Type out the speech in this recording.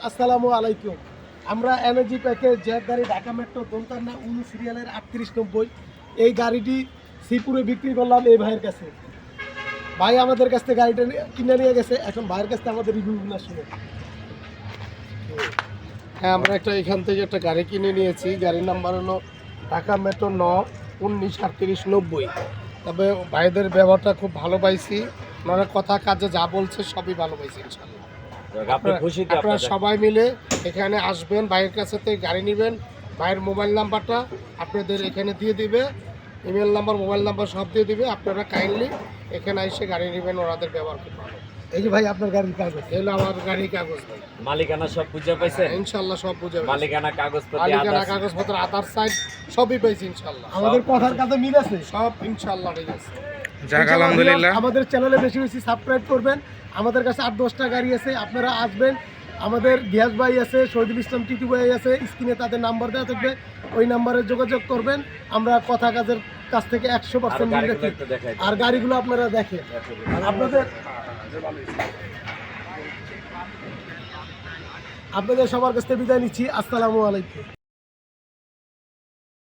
আসসালামু আলাইকুম। আমরা এনার্জি প্যাকেজ জ্যাক গাড়ি ঢাকা মেট্রো দোলতান্না 19 সিরিয়ালের 3890 এই গাড়িটি শ্রীপুরে বিক্রি করলাম এই ভাইয়ের কাছে। ভাই আমাদের কাছ থেকে গাড়িটা কিনে নিয়ে গেছে, এখন ভাইয়ের কাছ থেকে আমাদের রিভিউগুলো শুনে। হ্যাঁ, আমরা এখান থেকে একটা গাড়ি কিনে নিয়েছি। গাড়ির নাম্বার হলো ঢাকা মেট্রো 193890। তবে ভাইদের ব্যবহারটা খুব ভালো পাইছি, ওনারা কথা কাজে যা বলছে সবই ভালো পাইছি ইনশাআল্লাহ। আপনারা সবাই মিলে এখানে আসবেন, ভাইয়ের কাছে থেকে গাড়ি নেবেন। ভাইয়ের মোবাইল নাম্বারটা আপনাদের এখানে দিয়ে দিবে, ইমেল নাম্বার, মোবাইল নাম্বার সব দিয়ে দিবে। আপনারা কাইন্ডলি এখানে এসে গাড়ি নেবেন, ওনাদের ব্যবহার খুব ভালো। এই যে ভাই আপনার গাড়ির কাগজ, এগুলো আমার গাড়ির কাগজ ভাই। মালিকানা সব বুঝে পাইছেন? ইনশাআল্লাহ সব বুঝে পাইছি। মালিকানা কাগজপত্র আধার সাইড সবই পাইছি ইনশাআল্লাহ। আমাদের কথার কাছে মিল আছে সব ইনশাআল্লাহ ঠিক আছে। যাক আলহামদুলিল্লাহ। আমাদের চ্যানেলে বেশি বেশি সাবস্ক্রাইব করবেন। আমাদের কাছে 8-10টা গাড়ি আছে, আপনারা আসবেন। আমাদের গিয়াস ভাই আছে, শহীদুল ইসলাম টিটু ভাই আছে, স্ক্রিনে তাদের নাম্বার দেওয়া থাকবে, ওই নাম্বারে যোগাযোগ করবেন। আমরা কথা কাজের কাছ থেকে 100% মিল রাখি। আর গাড়িগুলো আপনারা দেখেন। আপনাদের সবার কাছ থেকে বিদায় নিচ্ছি। আসসালামু আলাইকুম।